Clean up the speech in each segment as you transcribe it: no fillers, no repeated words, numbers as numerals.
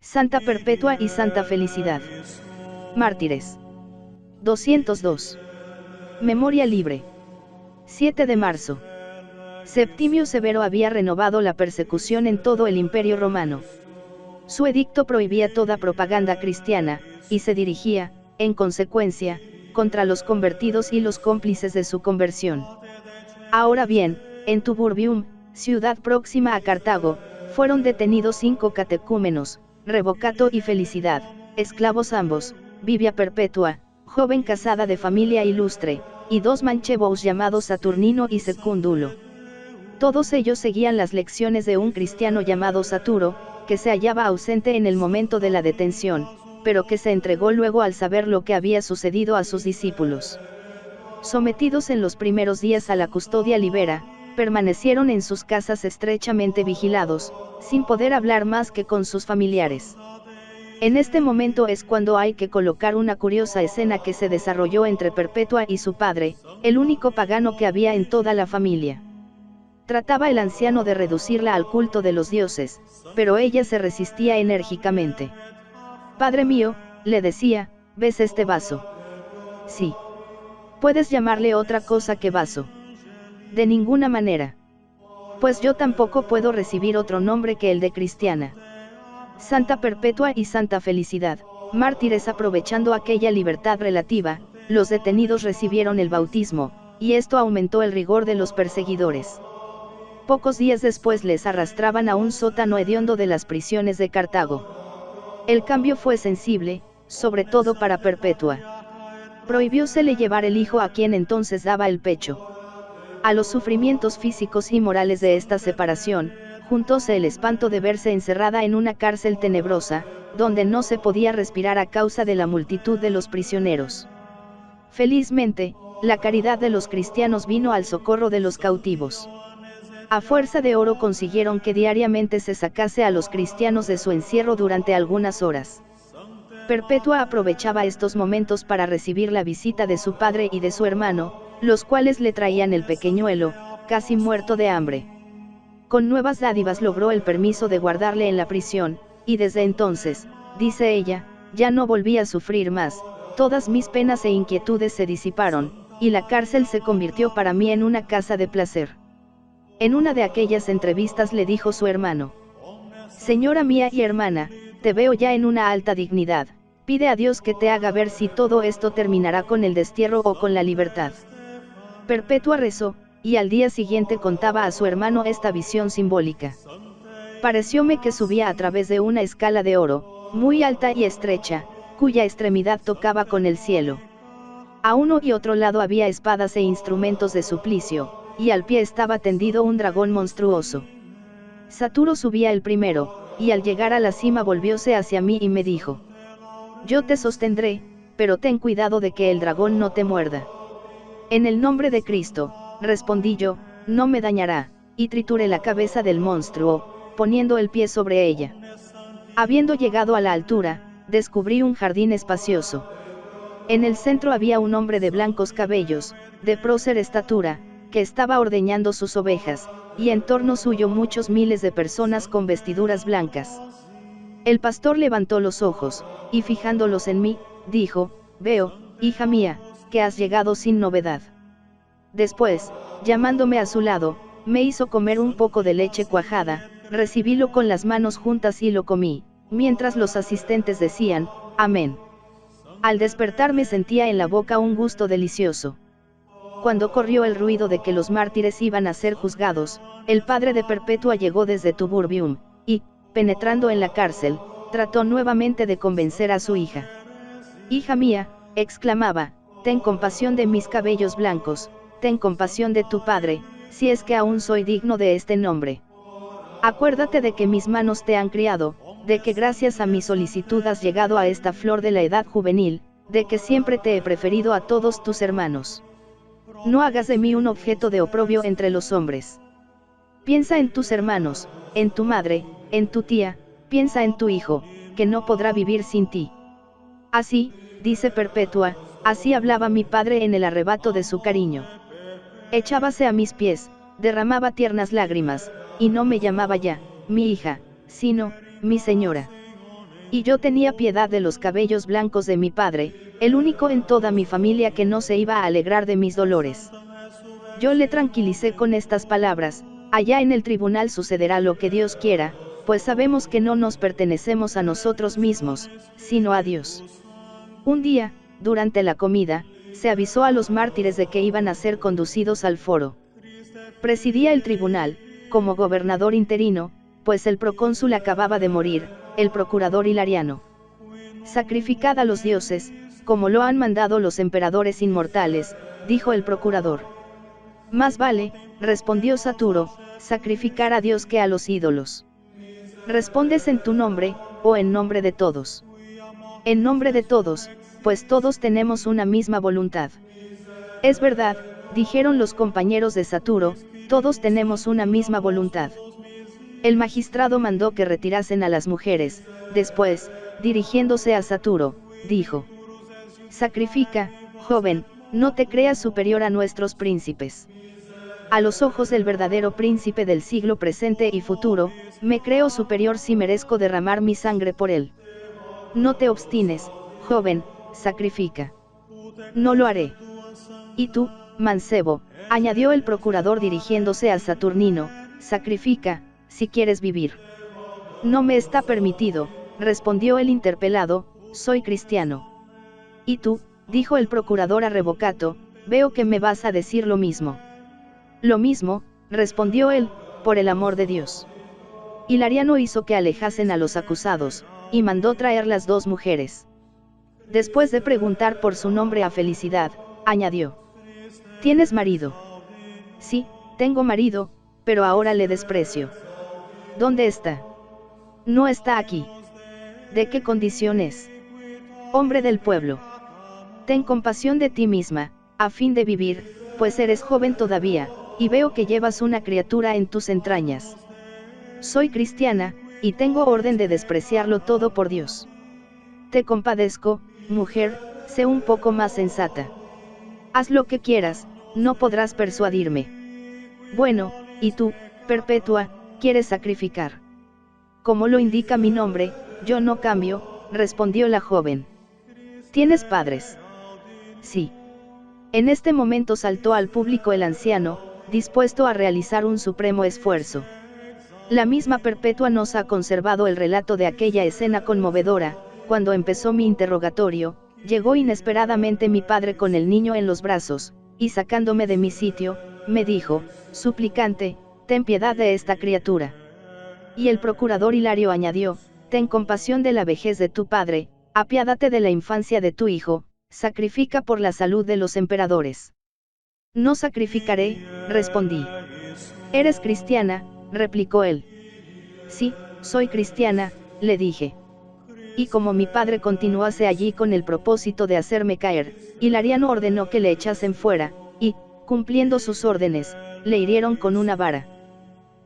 Santa Perpetua y Santa Felicidad. Mártires. 202. Memoria libre. 7 de marzo. Septimio Severo había renovado la persecución en todo el Imperio Romano. Su edicto prohibía toda propaganda cristiana, y se dirigía, en consecuencia, contra los convertidos y los cómplices de su conversión. Ahora bien, en Tuburbium, ciudad próxima a Cartago, fueron detenidos 5 catecúmenos, Revocato y Felicidad, esclavos ambos, Vivia Perpetua, joven casada de familia ilustre, y 2 manchevos llamados Saturnino y Secundulo. Todos ellos seguían las lecciones de un cristiano llamado Saturo, que se hallaba ausente en el momento de la detención, pero que se entregó luego al saber lo que había sucedido a sus discípulos. Sometidos en los primeros días a la custodia libera, permanecieron en sus casas estrechamente vigilados, sin poder hablar más que con sus familiares. En este momento es cuando hay que colocar una curiosa escena que se desarrolló entre Perpetua y su padre, el único pagano que había en toda la familia. Trataba el anciano de reducirla al culto de los dioses, pero ella se resistía enérgicamente. «Padre mío», le decía, «¿ves este vaso?». «Sí». «¿Puedes llamarle otra cosa que vaso?». «De ninguna manera». «Pues yo tampoco puedo recibir otro nombre que el de cristiana». Santa Perpetua y Santa Felicidad, mártires. Aprovechando aquella libertad relativa, los detenidos recibieron el bautismo, y esto aumentó el rigor de los perseguidores. Pocos días después les arrastraban a un sótano hediondo de las prisiones de Cartago. El cambio fue sensible, sobre todo para Perpetua. Prohibiósele llevar el hijo a quien entonces daba el pecho. A los sufrimientos físicos y morales de esta separación, juntóse el espanto de verse encerrada en una cárcel tenebrosa, donde no se podía respirar a causa de la multitud de los prisioneros. Felizmente, la caridad de los cristianos vino al socorro de los cautivos. A fuerza de oro consiguieron que diariamente se sacase a los cristianos de su encierro durante algunas horas. Perpetua aprovechaba estos momentos para recibir la visita de su padre y de su hermano, los cuales le traían el pequeñuelo, casi muerto de hambre. Con nuevas dádivas logró el permiso de guardarle en la prisión, y desde entonces, dice ella, ya no volví a sufrir más, todas mis penas e inquietudes se disiparon, y la cárcel se convirtió para mí en una casa de placer. En una de aquellas entrevistas le dijo su hermano: «Señora mía y hermana, te veo ya en una alta dignidad, pide a Dios que te haga ver si todo esto terminará con el destierro o con la libertad». Perpetua rezó, y al día siguiente contaba a su hermano esta visión simbólica. «Parecióme que subía a través de una escala de oro, muy alta y estrecha, cuya extremidad tocaba con el cielo. A uno y otro lado había espadas e instrumentos de suplicio, y al pie estaba tendido un dragón monstruoso. Saturo subía el primero, y al llegar a la cima volvióse hacia mí y me dijo: «Yo te sostendré, pero ten cuidado de que el dragón no te muerda». «En el nombre de Cristo», respondí yo, «no me dañará», y trituré la cabeza del monstruo, poniendo el pie sobre ella. Habiendo llegado a la altura, descubrí un jardín espacioso. En el centro había un hombre de blancos cabellos, de prócer estatura, que estaba ordeñando sus ovejas, y en torno suyo muchos miles de personas con vestiduras blancas. El pastor levantó los ojos, y fijándolos en mí, dijo: «Veo, hija mía, que has llegado sin novedad». Después, llamándome a su lado, me hizo comer un poco de leche cuajada, recibílo con las manos juntas y lo comí, mientras los asistentes decían: «Amén». Al despertar me sentía en la boca un gusto delicioso. Cuando corrió el ruido de que los mártires iban a ser juzgados, el padre de Perpetua llegó desde Tuburbium, y, penetrando en la cárcel, trató nuevamente de convencer a su hija. «Hija mía», exclamaba, «ten compasión de mis cabellos blancos, ten compasión de tu padre, si es que aún soy digno de este nombre. Acuérdate de que mis manos te han criado, de que gracias a mi solicitud has llegado a esta flor de la edad juvenil, de que siempre te he preferido a todos tus hermanos. No hagas de mí un objeto de oprobio entre los hombres. Piensa en tus hermanos, en tu madre, en tu tía, piensa en tu hijo, que no podrá vivir sin ti». Así, dice Perpetua, así hablaba mi padre en el arrebato de su cariño. Echábase a mis pies, derramaba tiernas lágrimas, y no me llamaba ya, mi hija, sino, mi señora. Y yo tenía piedad de los cabellos blancos de mi padre, el único en toda mi familia que no se iba a alegrar de mis dolores. Yo le tranquilicé con estas palabras: allá en el tribunal sucederá lo que Dios quiera, pues sabemos que no nos pertenecemos a nosotros mismos, sino a Dios. Un día, durante la comida, se avisó a los mártires de que iban a ser conducidos al foro. Presidía el tribunal, como gobernador interino, pues el procónsul acababa de morir, el procurador Hilariano. Sacrificad a los dioses, como lo han mandado los emperadores inmortales, dijo el procurador. Más vale, respondió Saturo, sacrificar a Dios que a los ídolos. ¿Respondes en tu nombre, o en nombre de todos? En nombre de todos, pues todos tenemos una misma voluntad. Es verdad, dijeron los compañeros de Saturo, todos tenemos una misma voluntad. El magistrado mandó que retirasen a las mujeres, después, dirigiéndose a Saturo, dijo: sacrifica, joven, no te creas superior a nuestros príncipes. A los ojos del verdadero príncipe del siglo presente y futuro, me creo superior si merezco derramar mi sangre por él. No te obstines, joven, sacrifica. No lo haré. Y tú, mancebo, añadió el procurador dirigiéndose a Saturnino, sacrifica, si quieres vivir. No me está permitido, respondió el interpelado, soy cristiano. Y tú, dijo el procurador a Revocato, veo que me vas a decir lo mismo. Lo mismo, respondió él, por el amor de Dios. Hilariano hizo que alejasen a los acusados, y mandó traer las dos mujeres. Después de preguntar por su nombre a Felicidad, añadió: ¿tienes marido? Sí, tengo marido, pero ahora le desprecio. ¿Dónde está? No está aquí. ¿De qué condición es? Hombre del pueblo. Ten compasión de ti misma, a fin de vivir, pues eres joven todavía, y veo que llevas una criatura en tus entrañas. Soy cristiana, y tengo orden de despreciarlo todo por Dios. Te compadezco, mujer, sé un poco más sensata. Haz lo que quieras, no podrás persuadirme. Bueno, y tú, Perpetua, ¿quieres sacrificar? Como lo indica mi nombre, yo no cambio, respondió la joven. ¿Tienes padres? Sí. En este momento saltó al público el anciano, dispuesto a realizar un supremo esfuerzo. La misma Perpetua nos ha conservado el relato de aquella escena conmovedora. Cuando empezó mi interrogatorio, llegó inesperadamente mi padre con el niño en los brazos, y sacándome de mi sitio, me dijo: suplicante, ten piedad de esta criatura. Y el procurador Hilario añadió: ten compasión de la vejez de tu padre, apiádate de la infancia de tu hijo, sacrifica por la salud de los emperadores. No sacrificaré, respondí. ¿Eres cristiana?, replicó él. Sí, soy cristiana, le dije. Y como mi padre continuase allí con el propósito de hacerme caer, Hilariano ordenó que le echasen fuera, y, cumpliendo sus órdenes, le hirieron con una vara.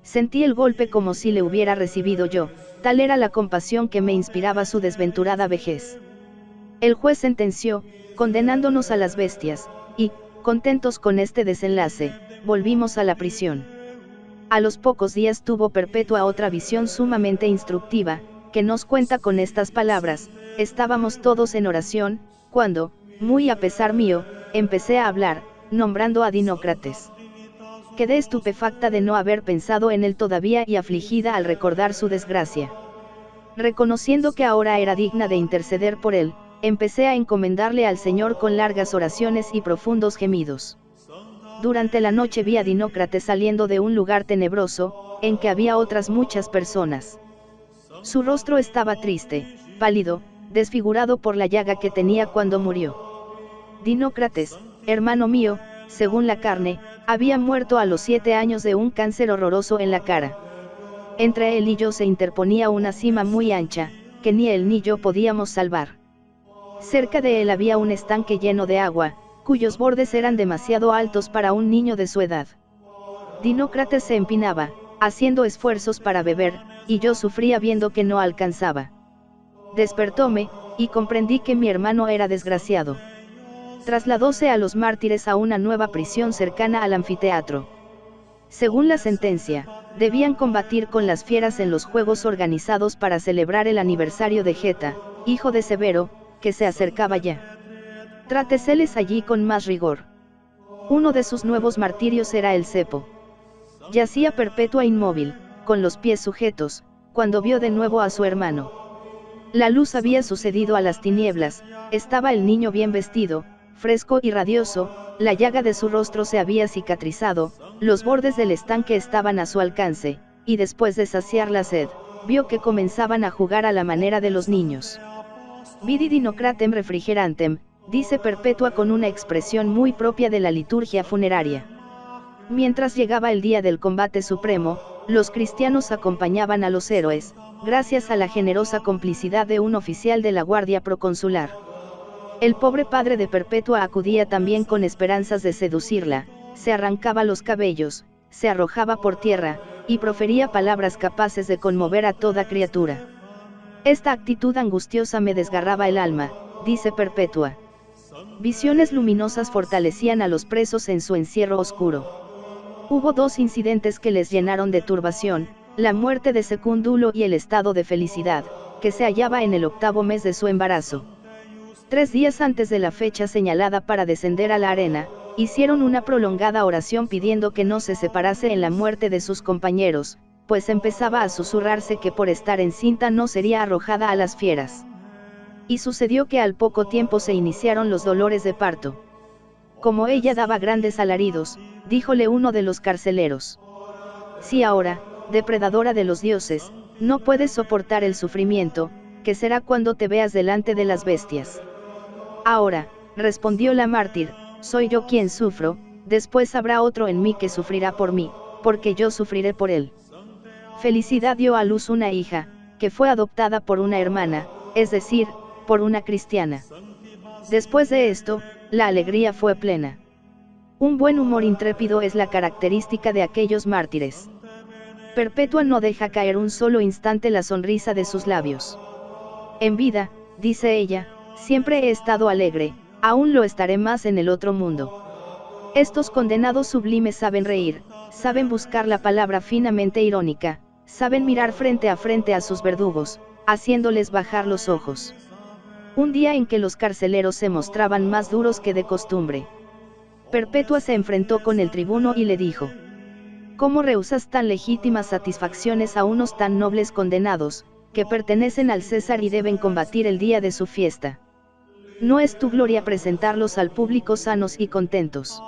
Sentí el golpe como si le hubiera recibido yo, tal era la compasión que me inspiraba su desventurada vejez. El juez sentenció, condenándonos a las bestias, y, contentos con este desenlace, volvimos a la prisión. A los pocos días tuvo Perpetua otra visión sumamente instructiva, que nos cuenta con estas palabras: estábamos todos en oración, cuando, muy a pesar mío, empecé a hablar, nombrando a Dinócrates. Quedé estupefacta de no haber pensado en él todavía y afligida al recordar su desgracia. Reconociendo que ahora era digna de interceder por él, empecé a encomendarle al Señor con largas oraciones y profundos gemidos. Durante la noche vi a Dinócrates saliendo de un lugar tenebroso, en que había otras muchas personas. Su rostro estaba triste, pálido, desfigurado por la llaga que tenía cuando murió. Dinócrates, hermano mío, según la carne, había muerto a los 7 años de un cáncer horroroso en la cara. Entre él y yo se interponía una sima muy ancha, que ni él ni yo podíamos salvar. Cerca de él había un estanque lleno de agua, cuyos bordes eran demasiado altos para un niño de su edad. Dinócrates se empinaba, haciendo esfuerzos para beber, y yo sufría viendo que no alcanzaba. Despertóme, y comprendí que mi hermano era desgraciado. Trasladóse a los mártires a una nueva prisión cercana al anfiteatro. Según la sentencia, Debían combatir con las fieras en los juegos organizados para celebrar el aniversario de Geta, hijo de Severo, que se acercaba ya. Tráteseles allí con más rigor. Uno de sus nuevos martirios era el cepo. Yacía Perpetua inmóvil, con los pies sujetos, cuando vio de nuevo a su hermano. La luz había sucedido a las tinieblas, estaba el niño bien vestido, fresco y radioso, la llaga de su rostro se había cicatrizado, los bordes del estanque estaban a su alcance, y después de saciar la sed, vio que comenzaban a jugar a la manera de los niños. Vidi dinocratem refrigerantem, dice Perpetua con una expresión muy propia de la liturgia funeraria. Mientras llegaba el día del combate supremo, los cristianos acompañaban a los héroes, gracias a la generosa complicidad de un oficial de la Guardia Proconsular. El pobre padre de Perpetua acudía también con esperanzas de seducirla, se arrancaba los cabellos, se arrojaba por tierra, y profería palabras capaces de conmover a toda criatura. Esta actitud angustiosa me desgarraba el alma, dice Perpetua. Visiones luminosas fortalecían a los presos en su encierro oscuro. Hubo dos incidentes que les llenaron de turbación, la muerte de Secundulo y el estado de felicidad, que se hallaba en el 8º mes de su embarazo. 3 días antes de la fecha señalada para descender a la arena, hicieron una prolongada oración pidiendo que no se separase en la muerte de sus compañeros, pues empezaba a susurrarse que por estar encinta no sería arrojada a las fieras. Y sucedió que al poco tiempo se iniciaron los dolores de parto. Como ella daba grandes alaridos, díjole uno de los carceleros: si ahora, depredadora de los dioses, no puedes soportar el sufrimiento, ¿qué será cuando te veas delante de las bestias? Ahora, respondió la mártir, soy yo quien sufro, después habrá otro en mí que sufrirá por mí, porque yo sufriré por él. Felicidad dio a luz una hija, que fue adoptada por una hermana, es decir, por una cristiana. Después de esto, la alegría fue plena. Un buen humor intrépido es la característica de aquellos mártires. Perpetua no deja caer un solo instante la sonrisa de sus labios. En vida, dice ella, siempre he estado alegre, aún lo estaré más en el otro mundo. Estos condenados sublimes saben reír, saben buscar la palabra finamente irónica, saben mirar frente a sus verdugos, haciéndoles bajar los ojos. Un día en que los carceleros se mostraban más duros que de costumbre, Perpetua se enfrentó con el tribuno y le dijo: ¿cómo rehusas tan legítimas satisfacciones a unos tan nobles condenados, que pertenecen al César y deben combatir el día de su fiesta? ¿No es tu gloria presentarlos al público sanos y contentos?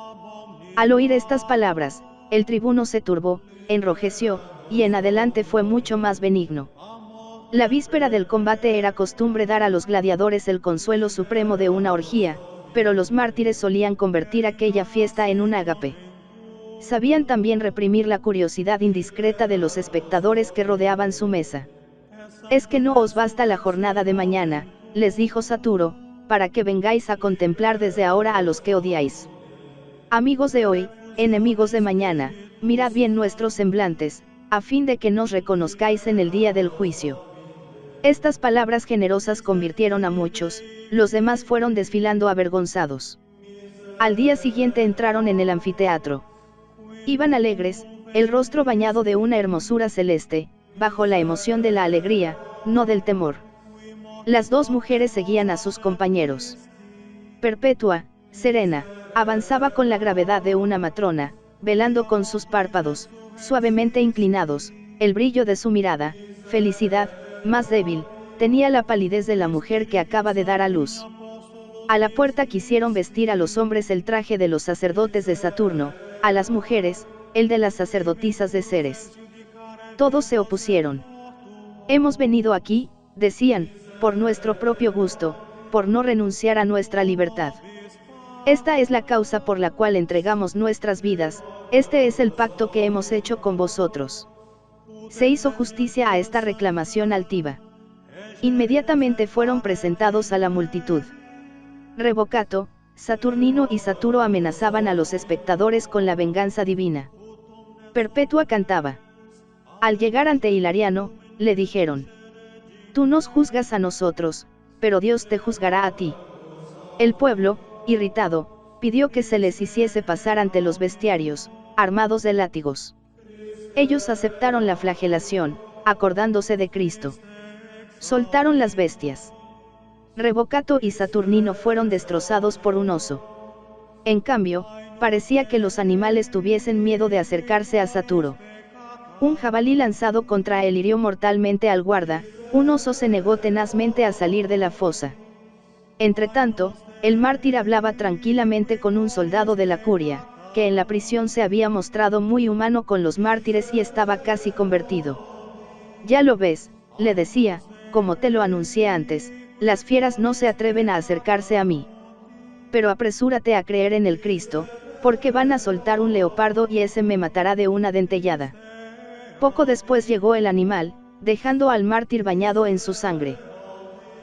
Al oír estas palabras, el tribuno se turbó, enrojeció, y en adelante fue mucho más benigno. La víspera del combate era costumbre dar a los gladiadores el consuelo supremo de una orgía, pero los mártires solían convertir aquella fiesta en un ágape. Sabían también reprimir la curiosidad indiscreta de los espectadores que rodeaban su mesa. Es que no os basta la jornada de mañana, les dijo Saturo, para que vengáis a contemplar desde ahora a los que odiáis. Amigos de hoy, enemigos de mañana, mirad bien nuestros semblantes, a fin de que nos reconozcáis en el día del juicio. Estas palabras generosas convirtieron a muchos, los demás fueron desfilando avergonzados. Al día siguiente entraron en el anfiteatro. Iban alegres, el rostro bañado de una hermosura celeste, bajo la emoción de la alegría, no del temor. Las dos mujeres seguían a sus compañeros. Perpetua, serena, avanzaba con la gravedad de una matrona, velando con sus párpados, suavemente inclinados, el brillo de su mirada. Felicidad, más débil, tenía la palidez de la mujer que acaba de dar a luz. A la puerta quisieron vestir a los hombres el traje de los sacerdotes de Saturno, a las mujeres, el de las sacerdotisas de Ceres. Todos se opusieron. Hemos venido aquí, decían, por nuestro propio gusto, por no renunciar a nuestra libertad. Esta es la causa por la cual entregamos nuestras vidas, este es el pacto que hemos hecho con vosotros. Se hizo justicia a esta reclamación altiva. Inmediatamente fueron presentados a la multitud. Revocato, Saturnino y Saturo amenazaban a los espectadores con la venganza divina. Perpetua cantaba. Al llegar ante Hilariano, le dijeron: tú nos juzgas a nosotros, pero Dios te juzgará a ti. El pueblo, irritado, pidió que se les hiciese pasar ante los bestiarios, armados de látigos. Ellos aceptaron la flagelación, acordándose de Cristo. Soltaron las bestias. Revocato y Saturnino fueron destrozados por un oso. En cambio, parecía que los animales tuviesen miedo de acercarse a Saturo. Un jabalí lanzado contra él hirió mortalmente al guarda, un oso se negó tenazmente a salir de la fosa. Entretanto, el mártir hablaba tranquilamente con un soldado de la curia, que en la prisión se había mostrado muy humano con los mártires y estaba casi convertido. Ya lo ves, le decía, como te lo anuncié antes, las fieras no se atreven a acercarse a mí. Pero apresúrate a creer en el Cristo, porque van a soltar un leopardo y ese me matará de una dentellada. Poco después llegó el animal, dejando al mártir bañado en su sangre.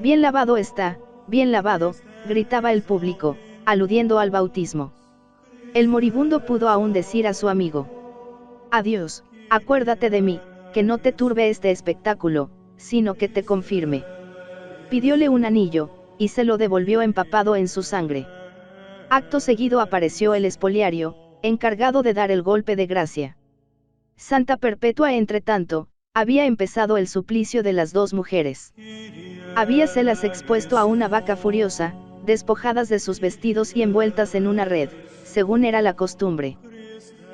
Bien lavado está, bien lavado, gritaba el público, aludiendo al bautismo. El moribundo pudo aún decir a su amigo: adiós, acuérdate de mí, que no te turbe este espectáculo, sino que te confirme. Pidióle un anillo, y se lo devolvió empapado en su sangre. Acto seguido apareció el espoliario, encargado de dar el golpe de gracia. Santa Perpetua, entretanto, había empezado el suplicio de las dos mujeres. Habíaselas expuesto a una vaca furiosa, despojadas de sus vestidos y envueltas en una red, según era la costumbre.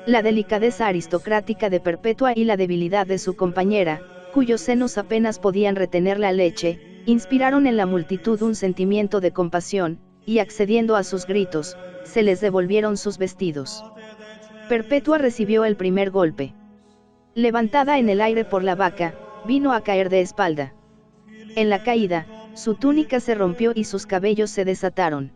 La delicadeza aristocrática de Perpetua y la debilidad de su compañera, cuyos senos apenas podían retener la leche, inspiraron en la multitud un sentimiento de compasión, y accediendo a sus gritos, se les devolvieron sus vestidos. Perpetua recibió el primer golpe. Levantada en el aire por la vaca, vino a caer de espalda. En la caída, su túnica se rompió y sus cabellos se desataron.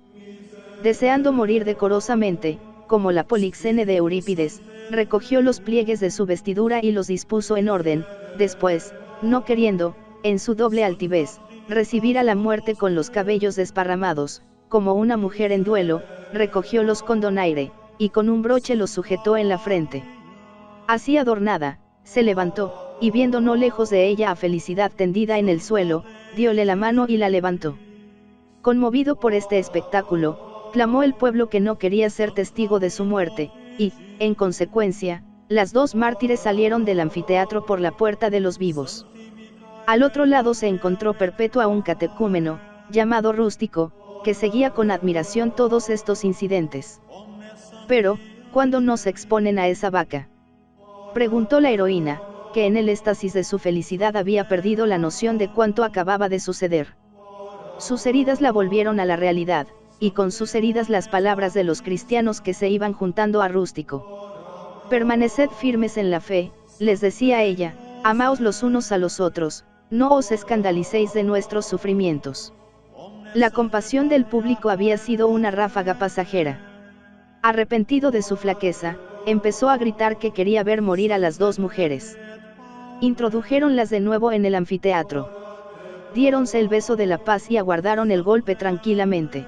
Deseando morir decorosamente, como la Polixene de Eurípides, recogió los pliegues de su vestidura y los dispuso en orden. Después, no queriendo, en su doble altivez, recibir a la muerte con los cabellos desparramados, como una mujer en duelo, recogiólos con donaire, y con un broche los sujetó en la frente. Así adornada, se levantó, y viendo no lejos de ella a Felicidad tendida en el suelo, diole la mano y la levantó. Conmovido por este espectáculo, clamó el pueblo que no quería ser testigo de su muerte, y, en consecuencia, las dos mártires salieron del anfiteatro por la puerta de los vivos. Al otro lado se encontró Perpetua un catecúmeno, llamado Rústico, que seguía con admiración todos estos incidentes. Pero, ¿cuándo nos exponen a esa vaca?, preguntó la heroína, que en el éxtasis de su felicidad había perdido la noción de cuánto acababa de suceder. Sus heridas la volvieron a la realidad, y con sus heridas las palabras de los cristianos que se iban juntando a Rústico. Permaneced firmes en la fe, les decía ella, amaos los unos a los otros, no os escandalicéis de nuestros sufrimientos. La compasión del público había sido una ráfaga pasajera. Arrepentido de su flaqueza, empezó a gritar que quería ver morir a las dos mujeres. Introdujéronlas de nuevo en el anfiteatro. Diéronse el beso de la paz y aguardaron el golpe tranquilamente.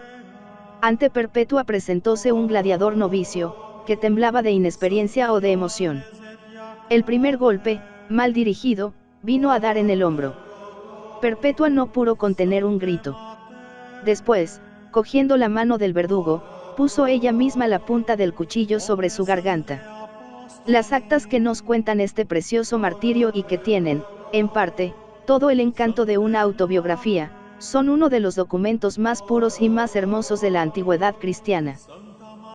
Ante Perpetua presentóse un gladiador novicio, que temblaba de inexperiencia o de emoción. El primer golpe, mal dirigido, vino a dar en el hombro. Perpetua no pudo contener un grito. Después, cogiendo la mano del verdugo, puso ella misma la punta del cuchillo sobre su garganta. Las actas que nos cuentan este precioso martirio y que tienen, en parte, todo el encanto de una autobiografía, son uno de los documentos más puros y más hermosos de la antigüedad cristiana.